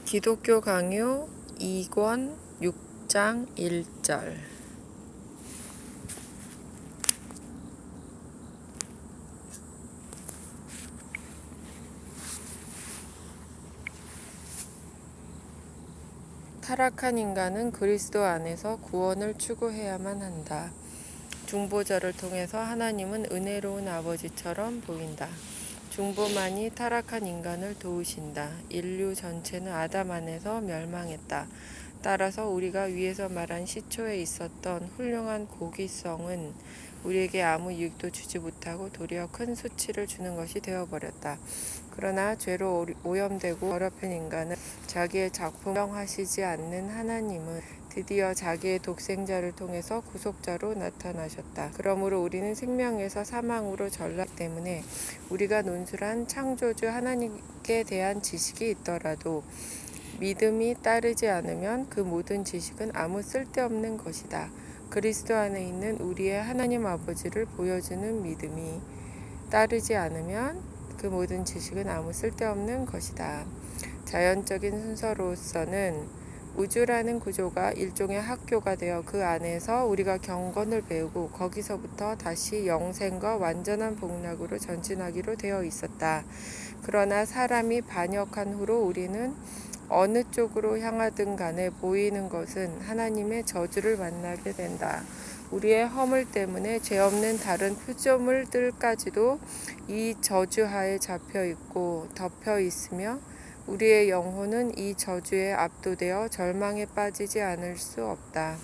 기독교 강요 2권 6장 1절. 타락한 인간은 그리스도 안에서 구원을 추구해야만 한다. 중보자를 통해서 하나님은 은혜로운 아버지처럼 보인다. 중보만이 타락한 인간을 도우신다. 인류 전체는 아담 안에서 멸망했다. 따라서 우리가 위에서 말한 시초에 있었던 훌륭한 고귀성은 우리에게 아무 유익도 주지 못하고 도리어 큰 수치를 주는 것이 되어버렸다. 그러나 죄로 오염되고 더럽힌 인간은 자기의 작품 인정하시지 않는 하나님은 드디어 자기의 독생자를 통해서 구속자로 나타나셨다. 그러므로 우리는 생명에서 사망으로 전락하기 때문에 우리가 논술한 창조주 하나님께 대한 지식이 있더라도 믿음이 따르지 않으면 그 모든 지식은 아무 쓸데없는 것이다. 그리스도 안에 있는 우리의 하나님 아버지를 보여주는 믿음이 따르지 않으면 그 모든 지식은 아무 쓸데없는 것이다. 자연적인 순서로서는 우주라는 구조가 일종의 학교가 되어 그 안에서 우리가 경건을 배우고 거기서부터 다시 영생과 완전한 복락으로 전진하기로 되어 있었다. 그러나 사람이 반역한 후로 우리는 어느 쪽으로 향하든 간에 보이는 것은 하나님의 저주를 만나게 된다. 우리의 허물 때문에 죄 없는 다른 피조물들까지도 이 저주하에 잡혀 있고 덮여 있으며 우리의 영혼은 이 저주에 압도되어 절망에 빠지지 않을 수 없다.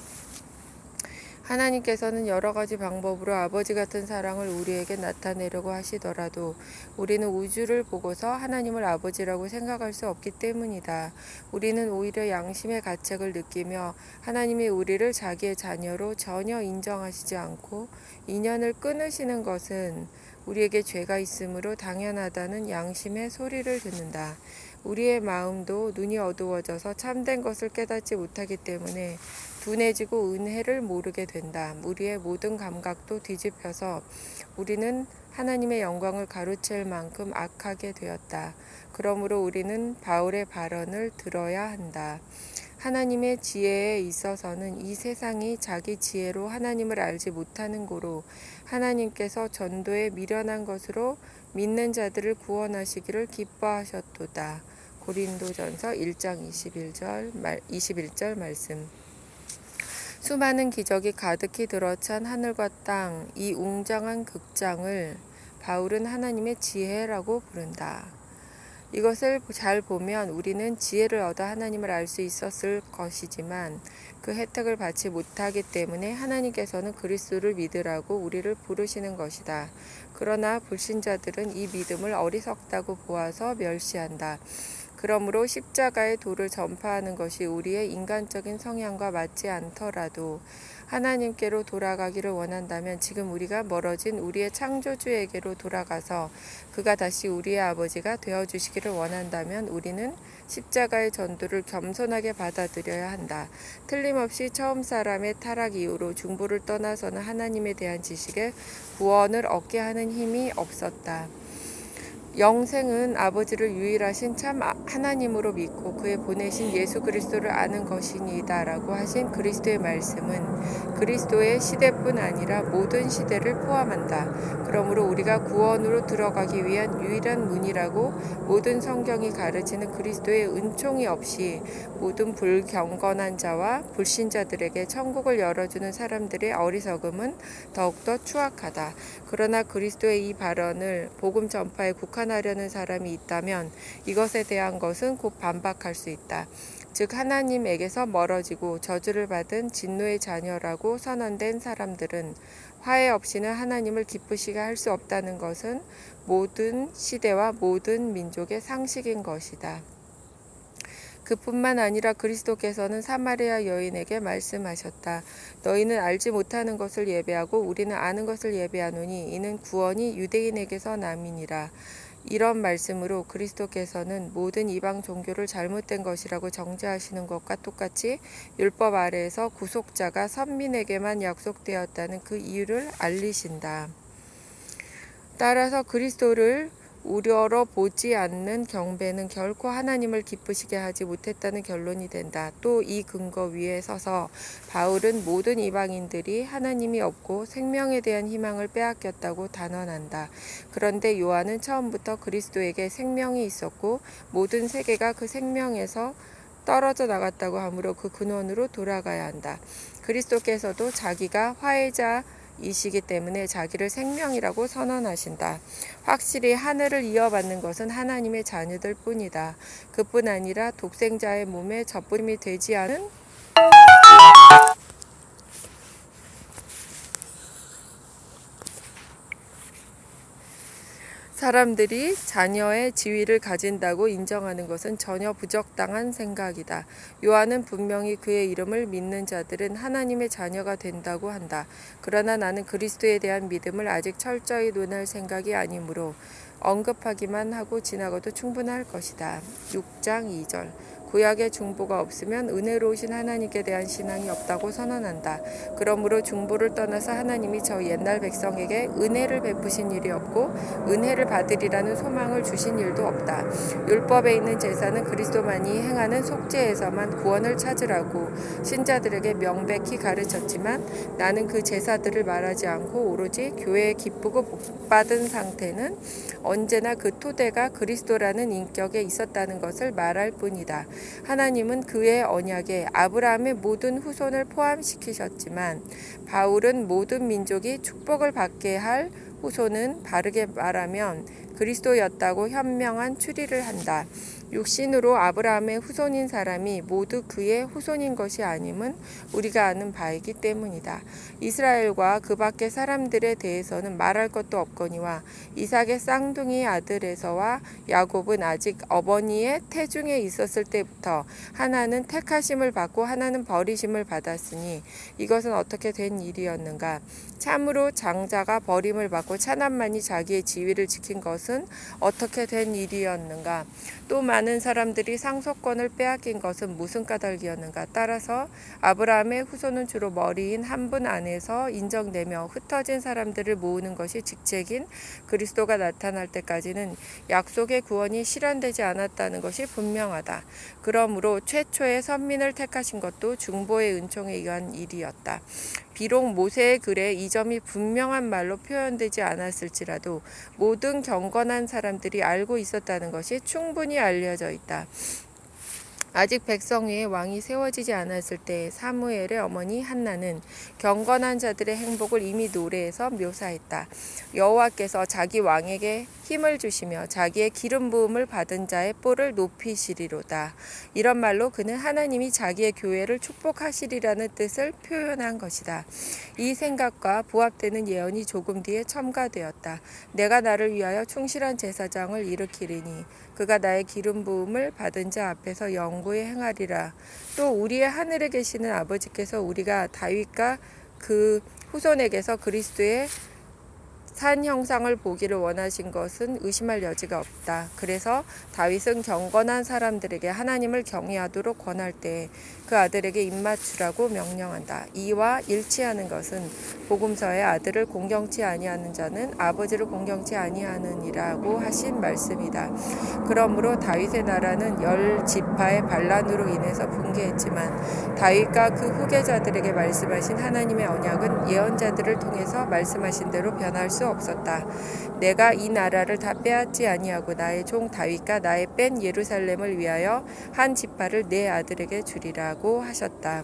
하나님께서는 여러 가지 방법으로 아버지 같은 사랑을 우리에게 나타내려고 하시더라도 우리는 우주를 보고서 하나님을 아버지라고 생각할 수 없기 때문이다. 우리는 오히려 양심의 가책을 느끼며 하나님이 우리를 자기의 자녀로 전혀 인정하시지 않고 인연을 끊으시는 것은 우리에게 죄가 있으므로 당연하다는 양심의 소리를 듣는다. 우리의 마음도 눈이 어두워져서 참된 것을 깨닫지 못하기 때문에 둔해지고 은혜를 모르게 된다. 우리의 모든 감각도 뒤집혀서 우리는 하나님의 영광을 가로챌 만큼 악하게 되었다. 그러므로 우리는 바울의 발언을 들어야 한다. 하나님의 지혜에 있어서는 이 세상이 자기 지혜로 하나님을 알지 못하는 고로 하나님께서 전도에 미련한 것으로 믿는 자들을 구원하시기를 기뻐하셨도다. 고린도전서 1장 21절 말씀. 수많은 기적이 가득히 들어찬 하늘과 땅, 이 웅장한 극장을 바울은 하나님의 지혜라고 부른다. 이것을 잘 보면 우리는 지혜를 얻어 하나님을 알 수 있었을 것이지만 그 혜택을 받지 못하기 때문에 하나님께서는 그리스도를 믿으라고 우리를 부르시는 것이다. 그러나 불신자들은 이 믿음을 어리석다고 보아서 멸시한다. 그러므로 십자가의 도를 전파하는 것이 우리의 인간적인 성향과 맞지 않더라도 하나님께로 돌아가기를 원한다면 지금 우리가 멀어진 우리의 창조주에게로 돌아가서 그가 다시 우리의 아버지가 되어주시기를 원한다면 우리는 십자가의 전도를 겸손하게 받아들여야 한다. 틀림없이 처음 사람의 타락 이후로 중보를 떠나서는 하나님에 대한 지식에 구원을 얻게 하는 힘이 없었다. 영생은 아버지를 유일하신 참 하나님으로 믿고 그의 보내신 예수 그리스도를 아는 것이니이다 라고 하신 그리스도의 말씀은 그리스도의 시대뿐 아니라 모든 시대를 포함한다. 그러므로 우리가 구원으로 들어가기 위한 유일한 문이라고 모든 성경이 가르치는 그리스도의 은총이 없이 모든 불경건한 자와 불신자들에게 천국을 열어주는 사람들의 어리석음은 더욱더 추악하다. 그러나 그리스도의 이 발언을 복음 전파에 국한하려는 사람이 있다면 이것에 대한 것은 곧 반박할 수 있다. 즉 하나님에게서 멀어지고 저주를 받은 진노의 자녀라고 선언된 사람들은 화해 없이는 하나님을 기쁘시게 할 수 없다는 것은 모든 시대와 모든 민족의 상식인 것이다. 그뿐만 아니라 그리스도께서는 사마리아 여인에게 말씀하셨다. 너희는 알지 못하는 것을 예배하고 우리는 아는 것을 예배하노니 이는 구원이 유대인에게서 남이니라. 이런 말씀으로 그리스도께서는 모든 이방 종교를 잘못된 것이라고 정죄하시는 것과 똑같이 율법 아래에서 구속자가 선민에게만 약속되었다는 그 이유를 알리신다. 따라서 그리스도를 우러러 보지 않는 경배는 결코 하나님을 기쁘시게 하지 못했다는 결론이 된다. 또 이 근거 위에 서서 바울은 모든 이방인들이 하나님이 없고 생명에 대한 희망을 빼앗겼다고 단언한다. 그런데 요한은 처음부터 그리스도에게 생명이 있었고 모든 세계가 그 생명에서 떨어져 나갔다고 하므로 그 근원으로 돌아가야 한다. 그리스도께서도 자기가 화해자이시기 때문에 자기를 생명이라고 선언하신다. 확실히 하늘을 이어받는 것은 하나님의 자녀들 뿐이다. 그뿐 아니라 독생자의 몸에 젖부림이 되지 않은 사람들이 자녀의 지위를 가진다고 인정하는 것은 전혀 부적당한 생각이다. 요한은 분명히 그의 이름을 믿는 자들은 하나님의 자녀가 된다고 한다. 그러나 나는 그리스도에 대한 믿음을 아직 철저히 논할 생각이 아니므로 언급하기만 하고 지나가도 충분할 것이다. 6장 2절 구약의 중보가 없으면 은혜로우신 하나님께 대한 신앙이 없다고 선언한다. 그러므로 중보를 떠나서 하나님이 저 옛날 백성에게 은혜를 베푸신 일이 없고 은혜를 받으리라는 소망을 주신 일도 없다. 율법에 있는 제사는 그리스도만이 행하는 속죄에서만 구원을 찾으라고 신자들에게 명백히 가르쳤지만 나는 그 제사들을 말하지 않고 오로지 교회에 기쁘고 복받은 상태는 언제나 그 토대가 그리스도라는 인격에 있었다는 것을 말할 뿐이다. 하나님은 그의 언약에 아브라함의 모든 후손을 포함시키셨지만 바울은 모든 민족이 축복을 받게 할 후손은 바르게 말하면 그리스도였다고 현명한 추리를 한다. 육신으로 아브라함의 후손인 사람이 모두 그의 후손인 것이 아님은 우리가 아는 바이기 때문이다. 이스라엘과 그 밖의 사람들에 대해서는 말할 것도 없거니와 이삭의 쌍둥이 아들에서와 야곱은 아직 어머니의 태중에 있었을 때부터 하나는 택하심을 받고 하나는 버리심을 받았으니 이것은 어떻게 된 일이었는가? 참으로 장자가 버림을 받고 차남만이 자기의 지위를 지킨 것은 어떻게 된 일이었는가? 또 많은 사람들이 상속권을 빼앗긴 것은 무슨 까닭이었는가? 따라서 아브라함의 후손은 주로 머리인 한 분 안에서 인정되며 흩어진 사람들을 모으는 것이 직책인 그리스도가 나타날 때까지는 약속의 구원이 실현되지 않았다는 것이 분명하다. 그러므로 최초의 선민을 택하신 것도 중보의 은총에 의한 일이었다. 비록 모세의 글에 이 점이 분명한 말로 표현되지 않았을지라도 모든 경건한 사람들이 알고 있었다는 것이 충분히 알려져 있다. 아직 백성 위에 왕이 세워지지 않았을 때 사무엘의 어머니 한나는 경건한 자들의 행복을 이미 노래에서 묘사했다. 여호와께서 자기 왕에게 힘을 주시며 자기의 기름 부음을 받은 자의 뿔을 높이시리로다. 이런 말로 그는 하나님이 자기의 교회를 축복하시리라는 뜻을 표현한 것이다. 이 생각과 부합되는 예언이 조금 뒤에 첨가되었다. 내가 나를 위하여 충실한 제사장을 일으키리니 그가 나의 기름 부음을 받은 자 앞에서 영구히 행하리라. 또 우리의 하늘에 계시는 아버지께서 우리가 다윗과 그 후손에게서 그리스도의 산 형상을 보기를 원하신 것은 의심할 여지가 없다. 그래서 다윗은 경건한 사람들에게 하나님을 경외하도록 권할 때 그 아들에게 입맞추라고 명령한다. 이와 일치하는 것은 복음서의 아들을 공경치 아니하는 자는 아버지를 공경치 아니하느니라고 하신 말씀이다. 그러므로 다윗의 나라는 10지파의 반란으로 인해서 붕괴했지만 다윗과 그 후계자들에게 말씀하신 하나님의 언약은 예언자들을 통해서 말씀하신 대로 변할 수 없었다. 내가 이 나라를 다 빼앗지 아니하고 나의 종 다윗과 나의 뺀 예루살렘을 위하여 한 지파를 내 아들에게 주리라고 하셨다.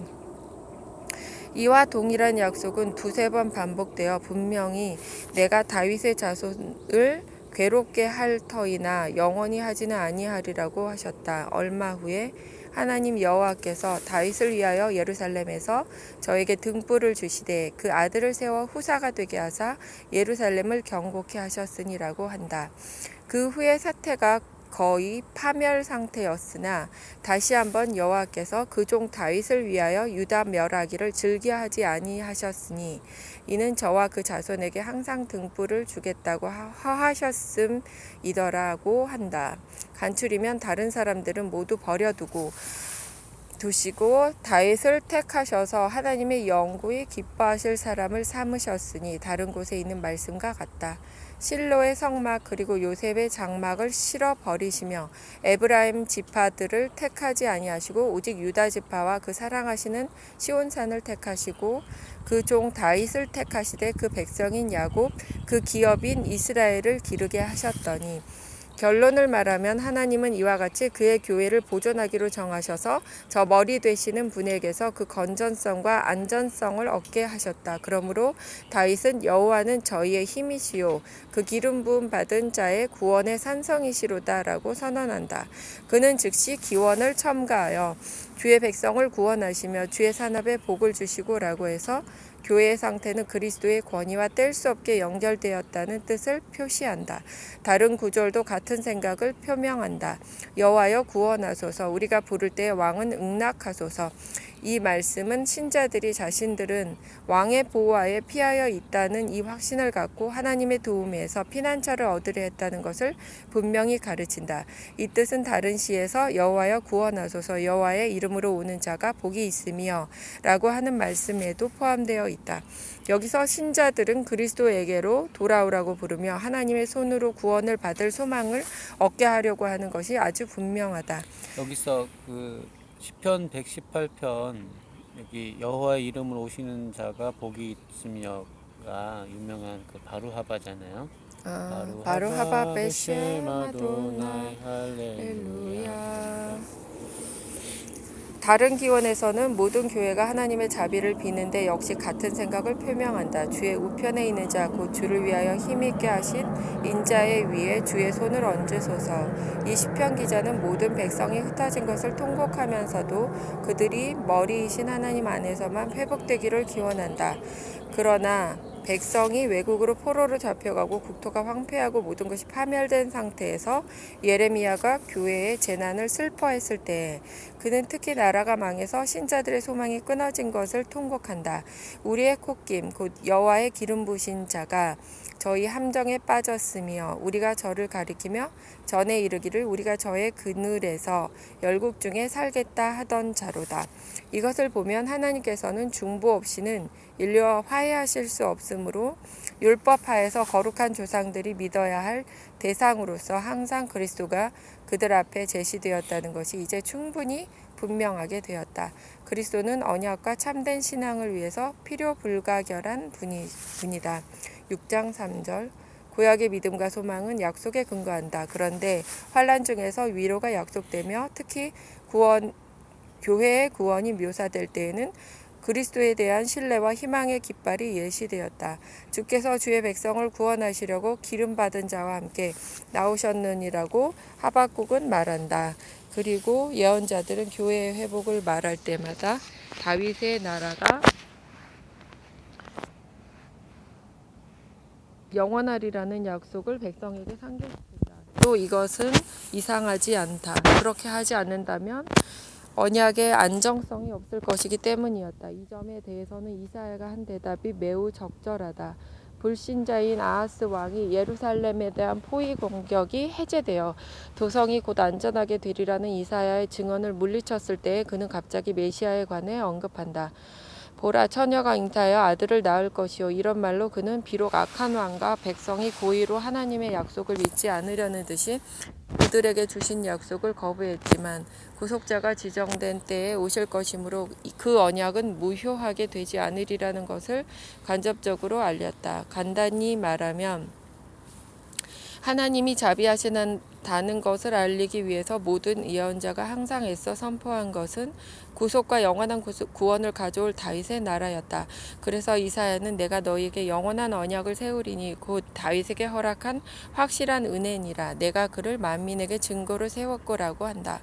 이와 동일한 약속은 두세 번 반복되어 분명히 내가 다윗의 자손을 괴롭게 할 터이나 영원히 하지는 아니하리라고 하셨다. 얼마 후에 하나님 여호와께서 다윗을 위하여 예루살렘에서 저에게 등불을 주시되 그 아들을 세워 후사가 되게 하사 예루살렘을 경고케 하셨으니라고 한다. 그 후에 사태가 거의 파멸 상태였으나 다시 한번 여호와께서 그 종 다윗을 위하여 유다 멸하기를 즐겨하지 아니하셨으니 이는 저와 그 자손에게 항상 등불을 주겠다고 하셨음이더라고 한다. 간추리면 다른 사람들은 모두 두시고 다윗을 택하셔서 하나님의 영구히 기뻐하실 사람을 삼으셨으니 다른 곳에 있는 말씀과 같다. 실로의 성막 그리고 요셉의 장막을 실어 버리시며 에브라임 지파들을 택하지 아니하시고 오직 유다 지파와 그 사랑하시는 시온산을 택하시고 그 종 다윗을 택하시되 그 백성인 야곱 그 기업인 이스라엘을 기르게 하셨더니 결론을 말하면 하나님은 이와 같이 그의 교회를 보존하기로 정하셔서 저 머리 되시는 분에게서 그 건전성과 안전성을 얻게 하셨다. 그러므로 다윗은 여호와는 저희의 힘이시요 그 기름 부음 받은 자의 구원의 산성이시로다라고 선언한다. 그는 즉시 기원을 첨가하여 주의 백성을 구원하시며 주의 산업에 복을 주시고라고 해서 교회의 상태는 그리스도의 권위와 뗄 수 없게 연결되었다는 뜻을 표시한다. 다른 구절도 같은 생각을 표명한다. 여호와여 구원하소서. 우리가 부를 때 왕은 응낙하소서. 이 말씀은 신자들이 자신들은 왕의 보호하에 피하여 있다는 이 확신을 갖고 하나님의 도움에서 피난처를 얻으려 했다는 것을 분명히 가르친다. 이 뜻은 다른 시에서 여호와여 구원하소서 여호와의 이름으로 오는 자가 복이 있으며 라고 하는 말씀에도 포함되어 있다. 여기서 신자들은 그리스도에게로 돌아오라고 부르며 하나님의 손으로 구원을 받을 소망을 얻게 하려고 하는 것이 아주 분명하다. 여기서 그 시편 118편 여기 여호와의 이름으로 오시는 자가 복이 있으며가 유명한 그 바루하바잖아요. 바루하바 베셈 아도나이 아도나이 할렐루야. 할렐루야. 다른 기원에서는 모든 교회가 하나님의 자비를 비는데 역시 같은 생각을 표명한다. 주의 우편에 있는 자 곧 주를 위하여 힘있게 하신 인자의 위에 주의 손을 얹으소서. 이 시편 기자는 모든 백성이 흩어진 것을 통곡하면서도 그들이 머리이신 하나님 안에서만 회복되기를 기원한다. 그러나 백성이 외국으로 포로로 잡혀가고 국토가 황폐하고 모든 것이 파멸된 상태에서 예레미야가 교회의 재난을 슬퍼했을 때 그는 특히 나라가 망해서 신자들의 소망이 끊어진 것을 통곡한다. 우리의 콧김 곧 여호와의 기름 부으신 자가 저희 함정에 빠졌으며 우리가 저를 가리키며 전에 이르기를 우리가 저의 그늘에서 열국 중에 살겠다 하던 자로다. 이것을 보면 하나님께서는 중보 없이는 인류와 화해하실 수 없으므로 율법하에서 거룩한 조상들이 믿어야 할 대상으로서 항상 그리스도가 그들 앞에 제시되었다는 것이 이제 충분히 분명하게 되었다. 그리스도는 언약과 참된 신앙을 위해서 필요 불가결한 분이다. 6장 3절 구약의 믿음과 소망은 약속에 근거한다. 그런데 환난 중에서 위로가 약속되며 특히 교회의 구원이 묘사될 때에는 그리스도에 대한 신뢰와 희망의 깃발이 예시되었다. 주께서 주의 백성을 구원하시려고 기름받은 자와 함께 나오셨느니라고 하박국은 말한다. 그리고 예언자들은 교회의 회복을 말할 때마다 다윗의 나라가 영원하리라는 약속을 백성에게 상기시킨다. 또 이것은 이상하지 않다. 그렇게 하지 않는다면 언약의 안정성이 없을 것이기 때문이었다. 이 점에 대해서는 이사야가 한 대답이 매우 적절하다. 불신자인 아하스 왕이 예루살렘에 대한 포위 공격이 해제되어 도성이 곧 안전하게 되리라는 이사야의 증언을 물리쳤을 때에 그는 갑자기 메시아에 관해 언급한다. 보라 처녀가 잉타하여 아들을 낳을 것이요. 이런 말로 그는 비록 악한 왕과 백성이 고의로 하나님의 약속을 믿지 않으려는 듯이 그들에게 주신 약속을 거부했지만 구속자가 지정된 때에 오실 것이므로 그 언약은 무효하게 되지 않으리라는 것을 간접적으로 알렸다. 간단히 말하면 하나님이 자비하시다는 것을 알리기 위해서 모든 예언자가 항상 애써 선포한 것은 구속과 영원한 구원을 가져올 다윗의 나라였다. 그래서 이사야는 내가 너희에게 영원한 언약을 세우리니 곧 다윗에게 허락한 확실한 은혜니라. 내가 그를 만민에게 증거로 세웠고라고 한다.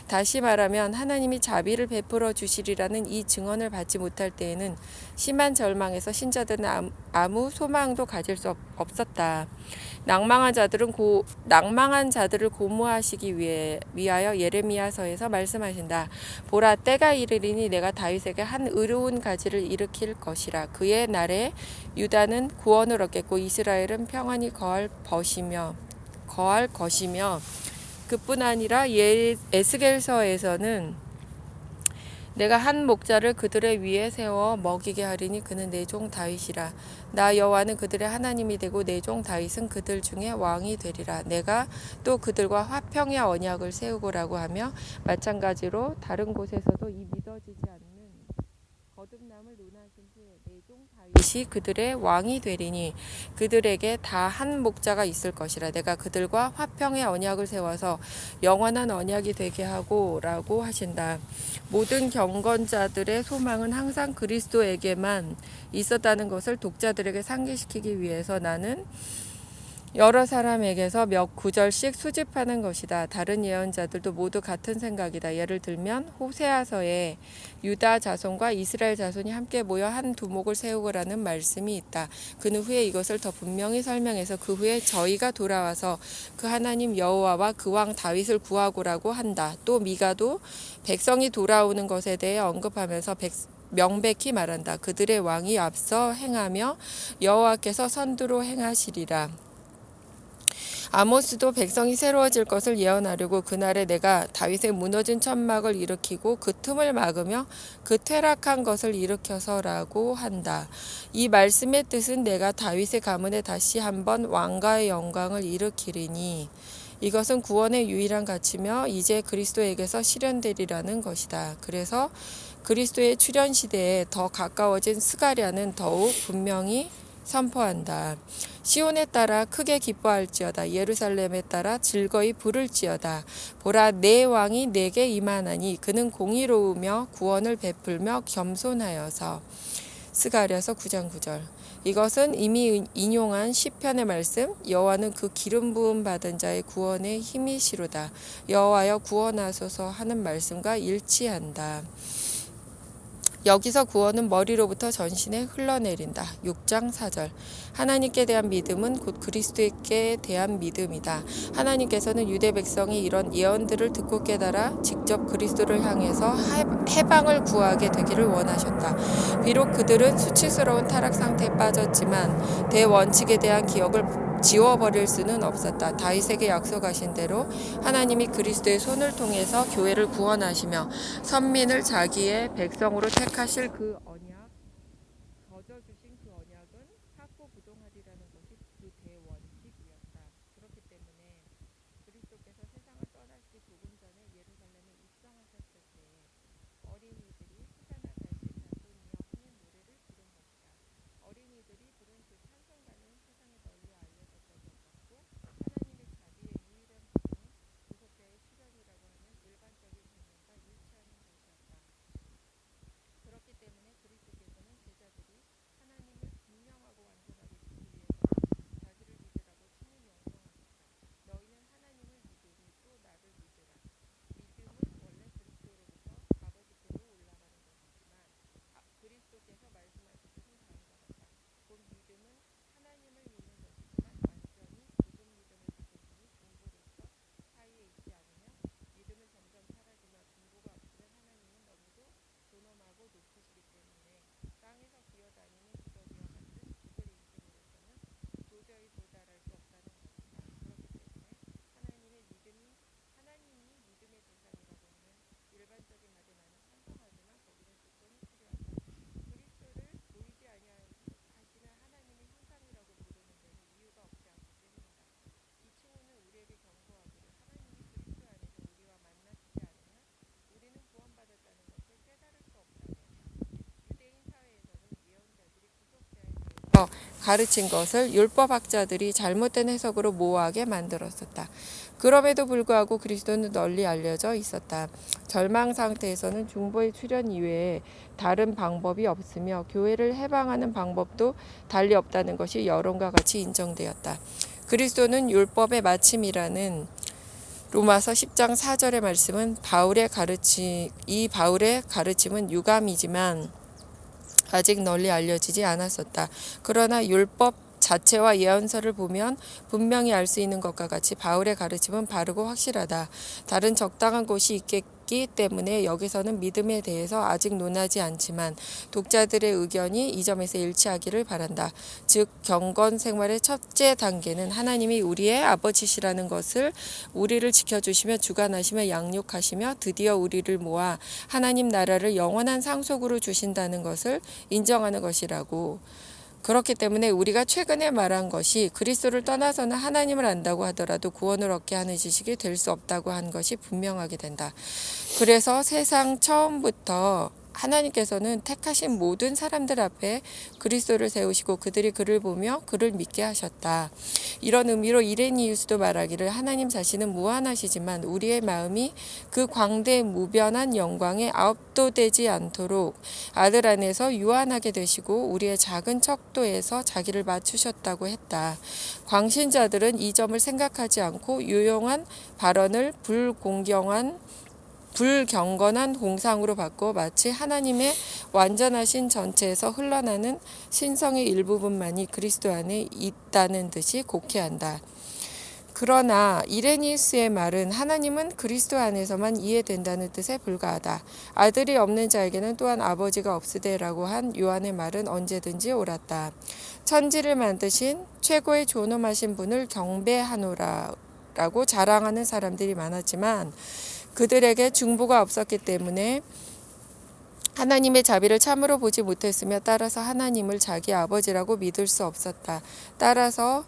다시 말하면 하나님이 자비를 베풀어 주시리라는 이 증언을 받지 못할 때에는 심한 절망에서 신자들은 아무 소망도 가질 수 없었다. 낭망한 자들을 고무하시기 위하여 예레미야서에서 말씀하신다. 보라 때가 이르리니 내가 다윗에게 한 의로운 가지를 일으킬 것이라. 그의 날에 유다는 구원을 얻겠고 이스라엘은 평안히 거할 것이며 그뿐 아니라 에스겔서에서는 내가 한 목자를 그들의 위에 세워 먹이게 하리니 그는 내 종 다윗이라. 나 여호와는 그들의 하나님이 되고 내 종 다윗은 그들 중에 왕이 되리라. 내가 또 그들과 화평의 언약을 세우고라고 하며, 마찬가지로 다른 곳에서도 이 믿어지지 않는 거듭남을 논하신 후에 내 종 다윗이 그들의 왕이 되리니 그들에게 다 한 목자가 있을 것이라. 내가 그들과 화평의 언약을 세워서 영원한 언약이 되게 하고라고 하신다. 모든 경건자들의 소망은 항상 그리스도에게만 있었다는 것을 독자들에게 상기시키기 위해서 나는 여러 사람에게서 몇 구절씩 수집하는 것이다. 다른 예언자들도 모두 같은 생각이다. 예를 들면 호세아서에 유다 자손과 이스라엘 자손이 함께 모여 한 두목을 세우고라는 말씀이 있다. 그는 후에 이것을 더 분명히 설명해서 그 후에 저희가 돌아와서 그 하나님 여호와와 그 왕 다윗을 구하고라고 한다. 또 미가도 백성이 돌아오는 것에 대해 언급하면서 명백히 말한다. 그들의 왕이 앞서 행하며 여호와께서 선두로 행하시리라. 아모스도 백성이 새로워질 것을 예언하려고 그날에 내가 다윗의 무너진 천막을 일으키고 그 틈을 막으며 그 퇴락한 것을 일으켜서라고 한다. 이 말씀의 뜻은 내가 다윗의 가문에 다시 한번 왕가의 영광을 일으키리니 이것은 구원의 유일한 가치며 이제 그리스도에게서 실현되리라는 것이다. 그래서 그리스도의 출현 시대에 더 가까워진 스가랴는 더욱 분명히 선포한다. 시온에 따라 크게 기뻐할지어다. 예루살렘에 따라 즐거이 부를지어다. 보라, 내 왕이 내게 임하나니 그는 공의로우며 구원을 베풀며 겸손하여서. 스가랴서 9장 9절. 이것은 이미 인용한 시편의 말씀, 여호와는 그 기름 부음 받은 자의 구원의 힘이시로다. 여호와여 구원하소서 하는 말씀과 일치한다. 여기서 구원은 머리로부터 전신에 흘러내린다. 6장 4절. 하나님께 대한 믿음은 곧 그리스도께 대한 믿음이다. 하나님께서는 유대 백성이 이런 예언들을 듣고 깨달아 직접 그리스도를 향해서 해방을 구하게 되기를 원하셨다. 비록 그들은 수치스러운 타락 상태에 빠졌지만 대원칙에 대한 기억을 지워버릴 수는 없었다. 다윗에게 약속하신 대로 하나님이 그리스도의 손을 통해서 교회를 구원하시며 선민을 자기의 백성으로 택하실 그 언약, 져주신 그 언약은 사고부동하리라는 것이 그 대원칙이었다. 그렇기 때문에 그리스도께서 세상을 떠나시기 조금 전에 예루살렘에 입성하셨을 때 어린이들이 호산나 다윗의 자손이여 하는 노래를 부른 것이다. 어린이들이 부른 그 찬송가는 세상에 널리 알려져 버렸고 하나님의 자비의 유일한 방법은 구속자의 출현이라고 하는 일반적인 개념과 일치하는 것이었다. 그렇기 때문에 그리스도께서는 제자들이 하나님을 분명하고 완전하게 믿기 위해서 자기를 믿으라고 친히 명령하셨다. 너희는 하나님을 믿으니 또 나를 믿으라. 믿음은 원래 그리스도로부터 아버지께로 올라가는 것이지만 그리스도께서 말씀하신 것은 다음과 같다. 곧 믿음은 하나님을 믿는 것이지만 완전히 무슨 믿음을 믿으시니 중보로서 사이에 있지 않으며 믿음은 점점 사라지며 중보가 없으면 하나님은 너무도 존엄하고 높으시기 때문에 땅에서 기어다니는 기러기와 같은 죽을 인생으로서는 도저히 도달할 수 없다는 것이다. 그렇기 때문에 하나님이 믿음의 대상이라고 하는 일반적인 말에 나는 찬성하지만 거기는 조건이 필요하다. 그리스도를 보이지 아니하시는 하나님의 형상이라고 부르는 데는 이유가 없지 않기 때문이다. 이 층호는 우리에게 경고하기를 하나님이 그리스도 안에서 우리와 만나시지 않으면 우리는 구원받았다는 것을 깨달을 수 없다고 한다. 유대인 사회에서는 예언자들이 구속자에 대해서 가르친 것을 율법학자들이 잘못된 해석으로 모호하게 만들었었다. 그럼에도 불구하고 그리스도는 널리 알려져 있었다. 절망 상태에서는 중보의 출현 이외에 다른 방법이 없으며 교회를 해방하는 방법도 달리 없다는 것이 여론과 같이 인정되었다. 그리스도는 율법의 마침이라는 로마서 10장 4절의 말씀은 이 바울의 가르침은 유감이지만 아직 널리 알려지지 않았었다. 그러나 율법 자체와 예언서를 보면 분명히 알 수 있는 것과 같이 바울의 가르침은 바르고 확실하다. 다른 적당한 곳이 있겠기 때문에 여기서는 믿음에 대해서 아직 논하지 않지만 독자들의 의견이 이 점에서 일치하기를 바란다. 즉 경건 생활의 첫째 단계는 하나님이 우리의 아버지시라는 것을 우리를 지켜주시며 주관하시며 양육하시며 드디어 우리를 모아 하나님 나라를 영원한 상속으로 주신다는 것을 인정하는 것이라고. 그렇기 때문에 우리가 최근에 말한 것이 그리스도를 떠나서는 하나님을 안다고 하더라도 구원을 얻게 하는 지식이 될 수 없다고 한 것이 분명하게 된다. 그래서 세상 처음부터 하나님께서는 택하신 모든 사람들 앞에 그리스도를 세우시고 그들이 그를 보며 그를 믿게 하셨다. 이런 의미로 이레니우스도 말하기를 하나님 자신은 무한하시지만 우리의 마음이 그 광대 무변한 영광에 압도되지 않도록 아들 안에서 유한하게 되시고 우리의 작은 척도에서 자기를 맞추셨다고 했다. 광신자들은 이 점을 생각하지 않고 유용한 발언을 불경건한 공상으로 바꿔 마치 하나님의 완전하신 전체에서 흘러나는 신성의 일부분만이 그리스도 안에 있다는 듯이 곡해한다. 그러나 이레니우스의 말은 하나님은 그리스도 안에서만 이해된다는 뜻에 불과하다. 아들이 없는 자에게는 또한 아버지가 없으되라고 한 요한의 말은 언제든지 옳았다. 천지를 만드신 최고의 존엄하신 분을 경배하노라라고 자랑하는 사람들이 많았지만 그들에게 중보가 없었기 때문에 하나님의 자비를 참으로 보지 못했으며 따라서 하나님을 자기 아버지라고 믿을 수 없었다. 따라서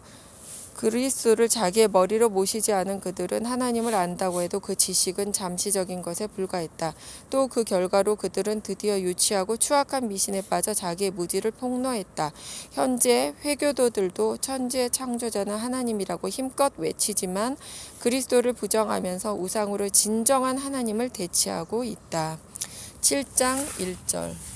그리스도를 자기의 머리로 모시지 않은 그들은 하나님을 안다고 해도 그 지식은 잠시적인 것에 불과했다. 또 그 결과로 그들은 드디어 유치하고 추악한 미신에 빠져 자기의 무지를 폭로했다. 현재 회교도들도 천지의 창조자는 하나님이라고 힘껏 외치지만 그리스도를 부정하면서 우상으로 진정한 하나님을 대치하고 있다. 7장 1절